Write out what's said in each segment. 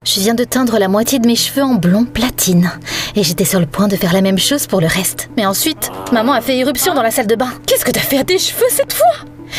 Je viens de teindre la moitié de mes cheveux en blond platine. Et j'étais sur le point de faire la même chose pour le reste. Mais ensuite, maman a fait irruption dans la salle de bain. Qu'est-ce que t'as fait à tes cheveux cette fois ?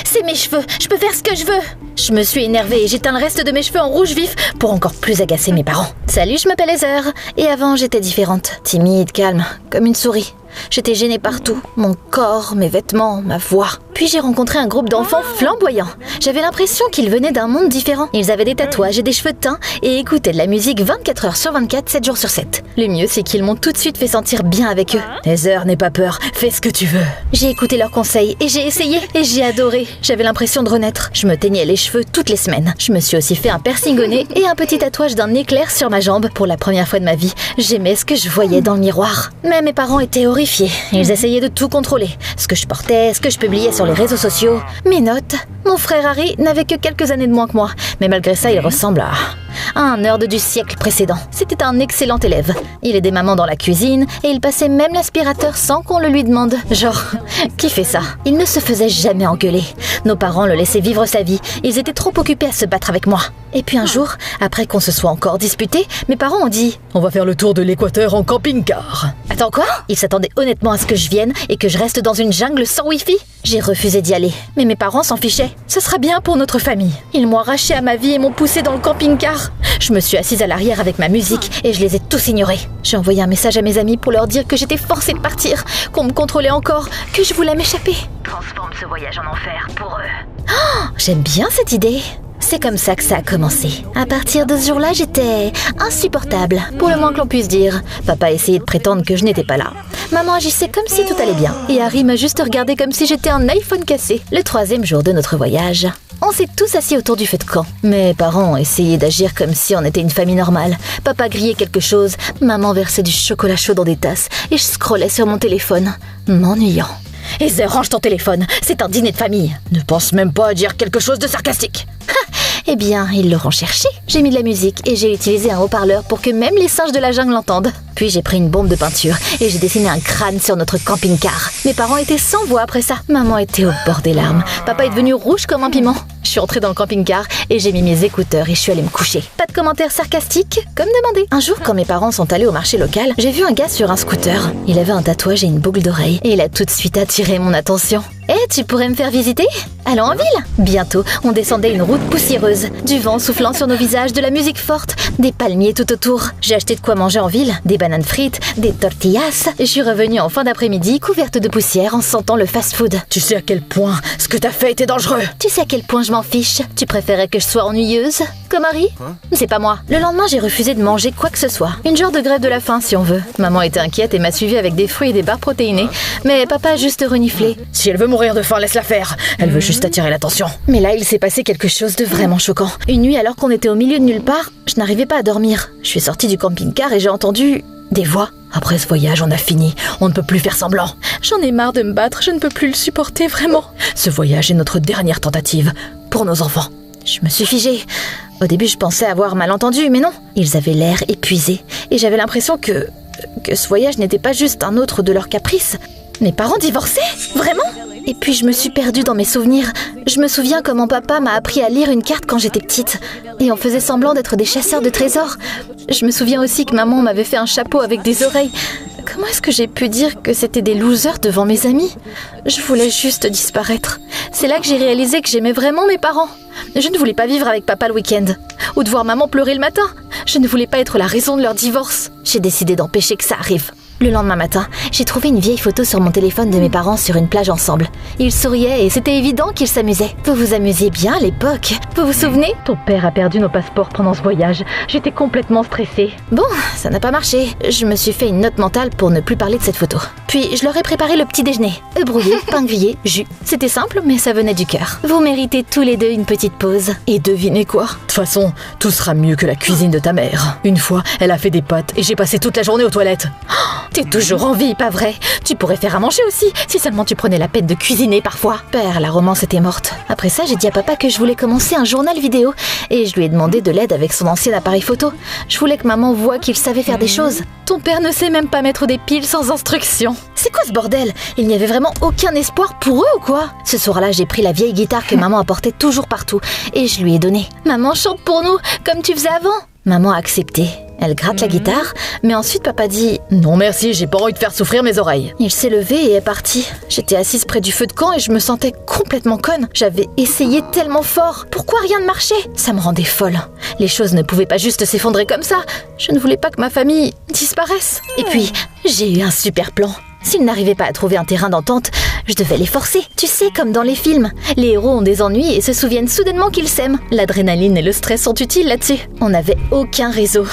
C'est mes cheveux, je peux faire ce que je veux. Je me suis énervée et j'ai teint le reste de mes cheveux en rouge vif pour encore plus agacer mes parents. Salut, je m'appelle Heather. Et avant, j'étais différente. Timide, calme, comme une souris. J'étais gênée partout. Mon corps, mes vêtements, ma voix. Puis j'ai rencontré un groupe d'enfants flamboyants. J'avais l'impression qu'ils venaient d'un monde différent. Ils avaient des tatouages et des cheveux teints et écoutaient de la musique 24 heures sur 24, 7 jours sur 7. Le mieux, c'est qu'ils m'ont tout de suite fait sentir bien avec eux. Heather, n'aie pas peur, fais ce que tu veux. J'ai écouté leurs conseils et j'ai essayé et j'ai adoré. J'avais l'impression de renaître. Je me teignais les cheveux toutes les semaines. Je me suis aussi fait un piercing au nez et un petit tatouage d'un éclair sur ma jambe. Pour la première fois de ma vie, j'aimais ce que je voyais dans le miroir. Mais mes parents étaient horrifiés. Ils essayaient de tout contrôler. Ce que je portais, ce que je publiais sur les réseaux sociaux, mes notes. Mon frère Harry n'avait que quelques années de moins que moi. Mais malgré ça, il ressemble à un nerd du siècle précédent. C'était un excellent élève. Il aidait maman dans la cuisine et il passait même l'aspirateur sans qu'on le lui demande. Genre, qui fait ça? Il ne se faisait jamais engueuler. Nos parents le laissaient vivre sa vie. Ils étaient trop occupés à se battre avec moi. Et puis un jour, après qu'on se soit encore disputés, mes parents ont dit « On va faire le tour de l'Équateur en camping-car ». Attends quoi? Ils s'attendaient honnêtement à ce que je vienne et que je reste dans une jungle sans wifi? J'ai refusé d'y aller, mais mes parents s'en fichaient. Ce sera bien pour notre famille. Ils m'ont arraché à ma vie et m'ont poussé dans le camping-car. Je me suis assise à l'arrière avec ma musique et je les ai tous ignorés. J'ai envoyé un message à mes amis pour leur dire que j'étais forcée de partir, qu'on me contrôlait encore, que je voulais m'échapper. Transforme ce voyage en enfer pour eux. Oh, j'aime bien cette idée. C'est comme ça que ça a commencé. À partir de ce jour-là, j'étais insupportable, pour le moins que l'on puisse dire. Papa essayait de prétendre que je n'étais pas là. Maman agissait comme si tout allait bien. Et Harry m'a juste regardé comme si j'étais un iPhone cassé. Le 3e jour de notre voyage, on s'est tous assis autour du feu de camp. Mes parents ont essayé d'agir comme si on était une famille normale. Papa grillait quelque chose, maman versait du chocolat chaud dans des tasses et je scrollais sur mon téléphone, m'ennuyant. Heather, range ton téléphone, c'est un dîner de famille. Ne pense même pas à dire quelque chose de sarcastique. Eh bien, ils l'auront cherché. J'ai mis de la musique et j'ai utilisé un haut-parleur pour que même les singes de la jungle l'entendent. Puis j'ai pris une bombe de peinture et j'ai dessiné un crâne sur notre camping-car. Mes parents étaient sans voix après ça. Maman était au bord des larmes. Papa est devenu rouge comme un piment. Je suis entrée dans le camping-car et j'ai mis mes écouteurs et je suis allée me coucher. Pas de commentaires sarcastiques, comme demandé. Un jour, quand mes parents sont allés au marché local, j'ai vu un gars sur un scooter. Il avait un tatouage et une boucle d'oreille et il a tout de suite attiré mon attention. Tu pourrais me faire visiter? Allons en ville. Bientôt, on descendait une route poussiéreuse, du vent soufflant sur nos visages, de la musique forte, des palmiers tout autour. J'ai acheté de quoi manger en ville, des bananes frites, des tortillas. Je suis revenue en fin d'après-midi, couverte de poussière, en sentant le fast-food. Tu sais à quel point ce que t'as fait était dangereux. Tu sais à quel point je m'en fiche? Tu préférais que je sois ennuyeuse? Comme Harry? C'est pas moi. Le lendemain, j'ai refusé de manger quoi que ce soit. Une genre de grève de la faim, si on veut. Maman était inquiète et m'a suivie avec des fruits et des barres protéinées. Mais papa a juste reniflé. Si elle veut mourir de faim, laisse-la faire. Elle veut juste attirer l'attention. Mais là, il s'est passé quelque chose de vraiment choquant. Une nuit, alors qu'on était au milieu de nulle part, je n'arrivais pas à dormir. Je suis sortie du camping-car et j'ai entendu des voix. Après ce voyage, on a fini. On ne peut plus faire semblant. J'en ai marre de me battre, je ne peux plus le supporter, vraiment. Ce voyage est notre dernière tentative pour nos enfants. Je me suis figée. Au début, je pensais avoir mal entendu, mais non. Ils avaient l'air épuisés. Et j'avais l'impression que ce voyage n'était pas juste un autre de leurs caprices. Mes parents divorçaient? Vraiment? Et puis je me suis perdue dans mes souvenirs. Je me souviens comment papa m'a appris à lire une carte quand j'étais petite. Et on faisait semblant d'être des chasseurs de trésors. Je me souviens aussi que maman m'avait fait un chapeau avec des oreilles. Comment est-ce que j'ai pu dire que c'était des losers devant mes amis? Je voulais juste disparaître. C'est là que j'ai réalisé que j'aimais vraiment mes parents. Je ne voulais pas vivre avec papa le week-end. Ou de voir maman pleurer le matin. Je ne voulais pas être la raison de leur divorce. J'ai décidé d'empêcher que ça arrive. Le lendemain matin, j'ai trouvé une vieille photo sur mon téléphone de mes parents sur une plage ensemble. Ils souriaient et c'était évident qu'ils s'amusaient. Vous vous amusiez bien à l'époque. Vous vous souvenez? Ton père a perdu nos passeports pendant ce voyage. J'étais complètement stressée. Bon, ça n'a pas marché. Je me suis fait une note mentale pour ne plus parler de cette photo. Puis je leur ai préparé le petit déjeuner. Œufs brouillés, pain grillé, jus. C'était simple, mais ça venait du cœur. Vous méritez tous les deux une petite pause. Et devinez quoi? De toute façon, tout sera mieux que la cuisine de ta mère. Une fois, elle a fait des pâtes et j'ai passé toute la journée aux toilettes. T'es toujours en vie, pas vrai? Tu pourrais faire à manger aussi, si seulement tu prenais la peine de cuisiner parfois. Père, la romance était morte. Après ça, j'ai dit à papa que je voulais commencer un journal vidéo. Et je lui ai demandé de l'aide avec son ancien appareil photo. Je voulais que maman voie qu'il savait faire des choses. Ton père ne sait même pas mettre des piles sans instruction. C'est quoi ce bordel? Il n'y avait vraiment aucun espoir pour eux ou quoi? Ce soir-là, j'ai pris la vieille guitare que maman apportait toujours partout. Et je lui ai donné. Maman, chante pour nous, comme tu faisais avant. Maman a accepté. Elle gratte la guitare, mais ensuite papa dit « Non merci, j'ai pas envie de faire souffrir mes oreilles. » Il s'est levé et est parti. J'étais assise près du feu de camp et je me sentais complètement conne. J'avais essayé tellement fort. Pourquoi rien ne marchait? Ça me rendait folle. Les choses ne pouvaient pas juste s'effondrer comme ça. Je ne voulais pas que ma famille disparaisse. Et puis, j'ai eu un super plan. S'ils n'arrivaient pas à trouver un terrain d'entente, je devais les forcer. Tu sais, comme dans les films. Les héros ont des ennuis et se souviennent soudainement qu'ils s'aiment. L'adrénaline et le stress sont utiles là-dessus. On n'avait aucun réseau.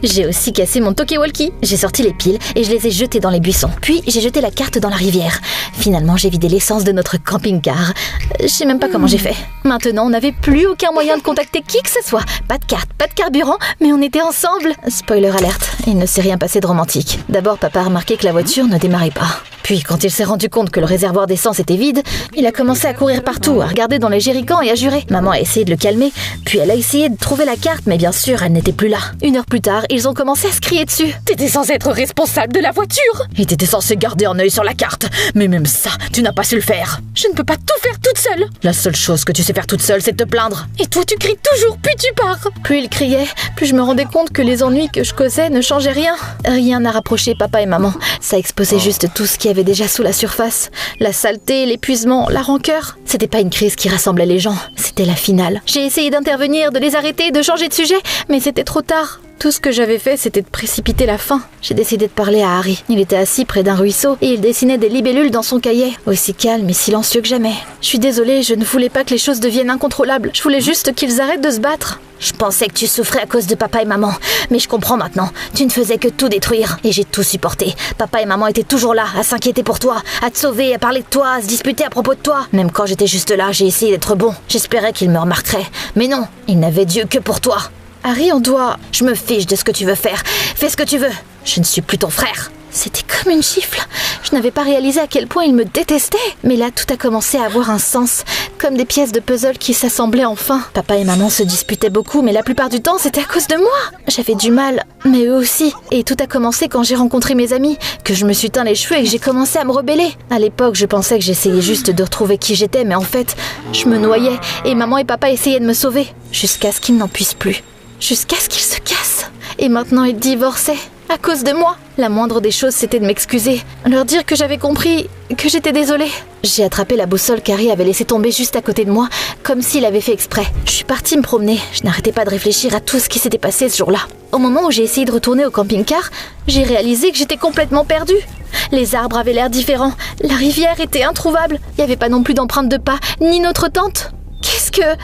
J'ai aussi cassé mon talkie-walkie. J'ai sorti les piles et je les ai jetées dans les buissons. Puis j'ai jeté la carte dans la rivière. Finalement, j'ai vidé l'essence de notre camping-car. Je sais même pas comment j'ai fait. Maintenant, on n'avait plus aucun moyen de contacter qui que ce soit. Pas de carte, pas de carburant, mais on était ensemble. Spoiler alerte, il ne s'est rien passé de romantique. D'abord, papa a remarqué que la voiture ne démarrait pas. Puis, quand il s'est rendu compte que le réservoir d'essence était vide, il a commencé à courir partout, à regarder dans les jerrycans et à jurer. Maman a essayé de le calmer, puis elle a essayé de trouver la carte, mais bien sûr, elle n'était plus là. 1 heure plus tard, ils ont commencé à se crier dessus. T'étais censé être responsable de la voiture. Et t'étais censé garder un œil sur la carte. Mais même ça, tu n'as pas su le faire. Je ne peux pas tout faire toute seule. La seule chose que tu sais faire toute seule, c'est de te plaindre. Et toi, tu cries toujours, puis tu pars. Plus il criait, plus je me rendais compte que les ennuis que je causais ne changeaient rien. Rien n'a rapproché papa et maman. Ça exposait juste tout ce qui avait déjà sous la surface. La saleté, l'épuisement, la rancœur. C'était pas une crise qui rassemblait les gens, c'était la finale. J'ai essayé d'intervenir, de les arrêter, de changer de sujet, mais c'était trop tard. Tout ce que j'avais fait, c'était de précipiter la fin. J'ai décidé de parler à Harry. Il était assis près d'un ruisseau et il dessinait des libellules dans son cahier, aussi calme et silencieux que jamais. Je suis désolée, je ne voulais pas que les choses deviennent incontrôlables. Je voulais juste qu'ils arrêtent de se battre. Je pensais que tu souffrais à cause de papa et maman, mais je comprends maintenant. Tu ne faisais que tout détruire et j'ai tout supporté. Papa et maman étaient toujours là, à s'inquiéter pour toi, à te sauver, à parler de toi, à se disputer à propos de toi. Même quand j'étais juste là, j'ai essayé d'être bon. J'espérais qu'ils me remarqueraient. Mais non, ils n'avaient Dieu que pour toi. Harry, on doit... Je me fiche de ce que tu veux faire. Fais ce que tu veux. Je ne suis plus ton frère. C'était comme une gifle. Je n'avais pas réalisé à quel point il me détestait. Mais là, tout a commencé à avoir un sens. Comme des pièces de puzzle qui s'assemblaient enfin. Papa et maman se disputaient beaucoup, mais la plupart du temps, c'était à cause de moi. J'avais du mal, mais eux aussi. Et tout a commencé quand j'ai rencontré mes amis, que je me suis teint les cheveux et que j'ai commencé à me rebeller. À l'époque, je pensais que j'essayais juste de retrouver qui j'étais, mais en fait, je me noyais. Et maman et papa essayaient de me sauver. Jusqu'à ce qu'ils n'en puissent plus. Jusqu'à ce qu'ils se cassent. Et maintenant, ils divorçaient. À cause de moi. La moindre des choses, c'était de m'excuser. Leur dire que j'avais compris, que j'étais désolée. J'ai attrapé la boussole qu'Harry avait laissée tomber juste à côté de moi, comme s'il avait fait exprès. Je suis partie me promener. Je n'arrêtais pas de réfléchir à tout ce qui s'était passé ce jour-là. Au moment où j'ai essayé de retourner au camping-car, j'ai réalisé que j'étais complètement perdue. Les arbres avaient l'air différents. La rivière était introuvable. Il n'y avait pas non plus d'empreinte de pas, ni notre tente. Qu'est-ce que...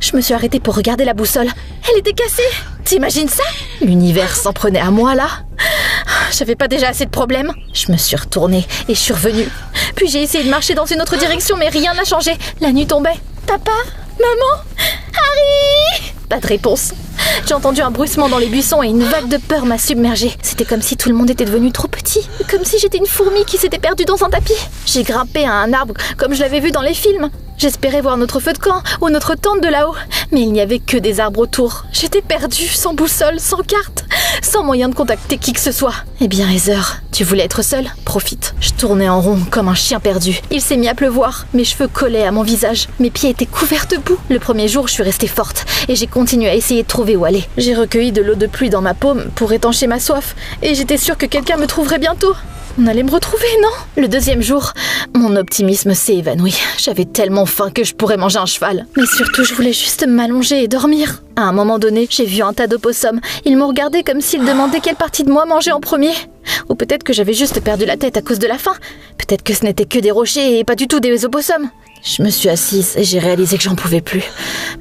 Je me suis arrêtée pour regarder la boussole. Elle était cassée. T'imagines ça? L'univers s'en prenait à moi, là. J'avais pas déjà assez de problèmes. Je me suis retournée et je suis revenue. Puis j'ai essayé de marcher dans une autre direction, mais rien n'a changé. La nuit tombait. Papa? Maman? Harry? Pas de réponse. J'ai entendu un bruissement dans les buissons et une vague de peur m'a submergée. C'était comme si tout le monde était devenu trop petit. Comme si j'étais une fourmi qui s'était perdue dans un tapis. J'ai grimpé à un arbre comme je l'avais vu dans les films. J'espérais voir notre feu de camp ou notre tente de là-haut. Mais il n'y avait que des arbres autour. J'étais perdue, sans boussole, sans carte, sans moyen de contacter qui que ce soit. Eh bien, Heather, tu voulais être seule? Profite. Je tournais en rond comme un chien perdu. Il s'est mis à pleuvoir. Mes cheveux collaient à mon visage. Mes pieds étaient couverts de boue. Le premier jour, je suis restée forte et j'ai continué à essayer de trouver où aller. J'ai recueilli de l'eau de pluie dans ma paume pour étancher ma soif et j'étais sûre que quelqu'un me trouverait bientôt. On allait me retrouver, non? Le deuxième jour, mon optimisme s'est évanoui. J'avais tellement faim que je pourrais manger un cheval. Mais surtout, je voulais juste m'allonger et dormir. À un moment donné, j'ai vu un tas d'opossums. Ils m'ont regardé comme s'ils demandaient quelle partie de moi manger en premier. Ou peut-être que j'avais juste perdu la tête à cause de la faim. Peut-être que ce n'était que des rochers et pas du tout des opossums. Je me suis assise et j'ai réalisé que j'en pouvais plus.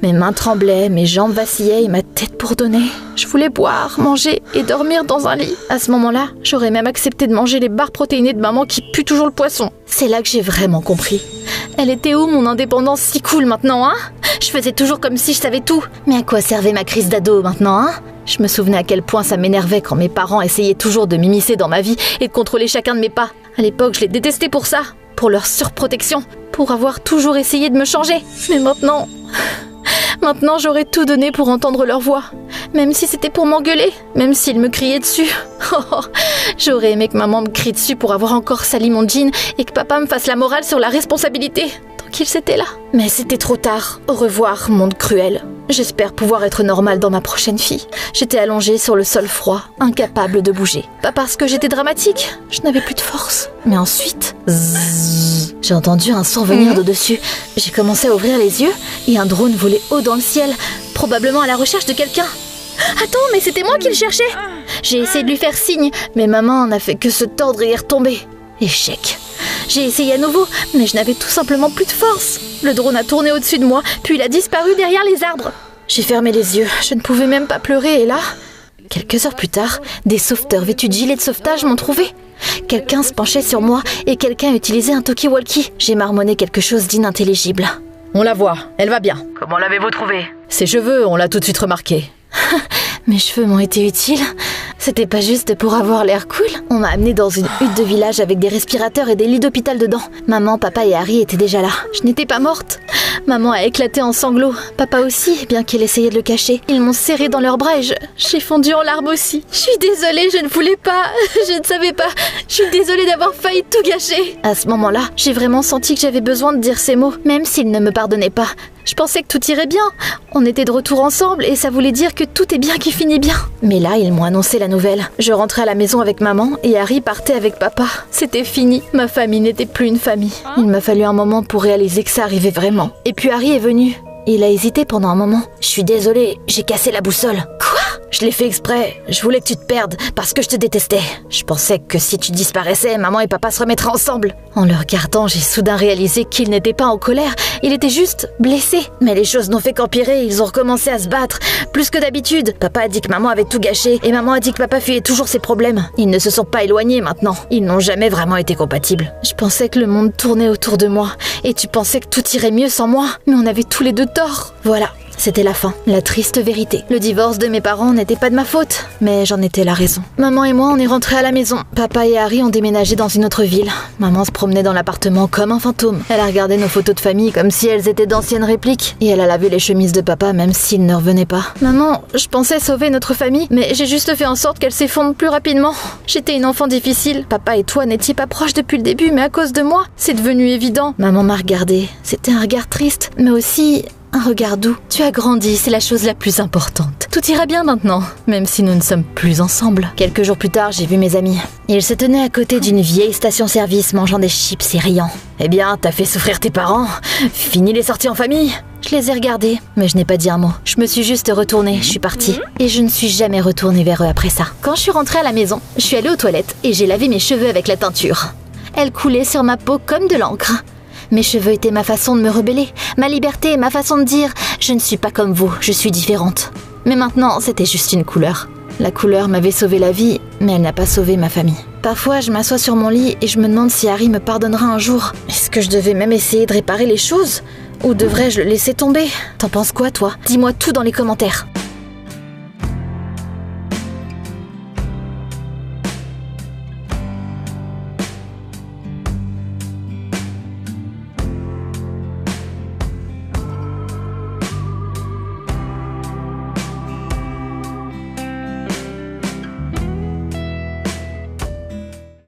Mes mains tremblaient, mes jambes vacillaient et ma tête bourdonnait. Je voulais boire, manger et dormir dans un lit. À ce moment-là, j'aurais même accepté de manger les barres protéinées de maman qui puent toujours le poisson. C'est là que j'ai vraiment compris. Elle était où mon indépendance si cool maintenant, hein? Je faisais toujours comme si je savais tout. Mais à quoi servait ma crise d'ado maintenant, hein? Je me souvenais à quel point ça m'énervait quand mes parents essayaient toujours de m'immiscer dans ma vie et de contrôler chacun de mes pas. À l'époque, je les détestais pour ça, pour leur surprotection, pour avoir toujours essayé de me changer. Mais maintenant, j'aurais tout donné pour entendre leur voix. Même si c'était pour m'engueuler, même s'ils me criaient dessus. J'aurais aimé que maman me crie dessus pour avoir encore sali mon jean et que papa me fasse la morale sur la responsabilité, tant qu'ils étaient là. Mais c'était trop tard. Au revoir, monde cruel. J'espère pouvoir être normale dans ma prochaine vie. J'étais allongée sur le sol froid, incapable de bouger. Pas parce que j'étais dramatique, je n'avais plus de force. Mais ensuite, zzzz, j'ai entendu un son venir de dessus. J'ai commencé à ouvrir les yeux et un drone volait haut dans le ciel, probablement à la recherche de quelqu'un. Attends, mais c'était moi qui le cherchais. J'ai essayé de lui faire signe, mais ma main n'a fait que se tordre et y retomber. Échec. J'ai essayé à nouveau, mais je n'avais tout simplement plus de force. Le drone a tourné au-dessus de moi, puis il a disparu derrière les arbres. J'ai fermé les yeux, je ne pouvais même pas pleurer, et là... Quelques heures plus tard, des sauveteurs vêtus de gilets de sauvetage m'ont trouvé. Quelqu'un se penchait sur moi, et quelqu'un utilisait un talkie-walkie. J'ai marmonné quelque chose d'inintelligible. On la voit, elle va bien. Comment l'avez-vous trouvée? Ses cheveux, on l'a tout de suite remarqué. Mes cheveux m'ont été utiles. C'était pas juste pour avoir l'air cool. On m'a amenée dans une hutte de village avec des respirateurs et des lits d'hôpital dedans. Maman, papa et Harry étaient déjà là. Je n'étais pas morte. Maman a éclaté en sanglots. Papa aussi, bien qu'il essayait de le cacher. Ils m'ont serré dans leurs bras et j'ai fondu en larmes aussi. Je suis désolée, je ne voulais pas. Je ne savais pas. Je suis désolée d'avoir failli tout gâcher. À ce moment-là, j'ai vraiment senti que j'avais besoin de dire ces mots, même s'ils ne me pardonnaient pas. Je pensais que tout irait bien. On était de retour ensemble et ça voulait dire que tout est bien qui finit bien. Mais là, ils m'ont annoncé la nouvelle. Je rentrais à la maison avec maman et Harry partait avec papa. C'était fini. Ma famille n'était plus une famille. Il m'a fallu un moment pour réaliser que ça arrivait vraiment. Et puis Harry est venu. Il a hésité pendant un moment. Je suis désolée, j'ai cassé la boussole. Quoi? Je l'ai fait exprès. Je voulais que tu te perdes parce que je te détestais. Je pensais que si tu disparaissais, maman et papa se remettraient ensemble. En le regardant, j'ai soudain réalisé qu'il n'était pas en colère. Il était juste blessé. Mais les choses n'ont fait qu'empirer. Ils ont recommencé à se battre. Plus que d'habitude. Papa a dit que maman avait tout gâché. Et maman a dit que papa fuyait toujours ses problèmes. Ils ne se sont pas éloignés maintenant. Ils n'ont jamais vraiment été compatibles. Je pensais que le monde tournait autour de moi. Et tu pensais que tout irait mieux sans moi. Mais on avait tous les deux tort. Voilà. C'était la fin, la triste vérité. Le divorce de mes parents n'était pas de ma faute, mais j'en étais la raison. Maman et moi, on est rentrés à la maison. Papa et Harry ont déménagé dans une autre ville. Maman se promenait dans l'appartement comme un fantôme. Elle a regardé nos photos de famille comme si elles étaient d'anciennes répliques. Et elle a lavé les chemises de papa même s'il ne revenait pas. Maman, je pensais sauver notre famille, mais j'ai juste fait en sorte qu'elle s'effondre plus rapidement. J'étais une enfant difficile. Papa et toi n'étiez pas proches depuis le début, mais à cause de moi, c'est devenu évident. Maman m'a regardée. C'était un regard triste, mais aussi... un regard doux. Tu as grandi, c'est la chose la plus importante. Tout ira bien maintenant, même si nous ne sommes plus ensemble. Quelques jours plus tard, j'ai vu mes amis. Ils se tenaient à côté d'une vieille station-service mangeant des chips et riant. Eh bien, t'as fait souffrir tes parents? Fini les sorties en famille? Je les ai regardés, mais je n'ai pas dit un mot. Je me suis juste retournée, je suis partie. Et je ne suis jamais retournée vers eux après ça. Quand je suis rentrée à la maison, je suis allée aux toilettes et j'ai lavé mes cheveux avec la teinture. Elle coulait sur ma peau comme de l'encre. Mes cheveux étaient ma façon de me rebeller, ma liberté et ma façon de dire « je ne suis pas comme vous, je suis différente ». Mais maintenant, c'était juste une couleur. La couleur m'avait sauvé la vie, mais elle n'a pas sauvé ma famille. Parfois, je m'assois sur mon lit et je me demande si Harry me pardonnera un jour. Est-ce que je devais même essayer de réparer les choses? Ou devrais-je le laisser tomber? T'en penses quoi, toi? Dis-moi tout dans les commentaires.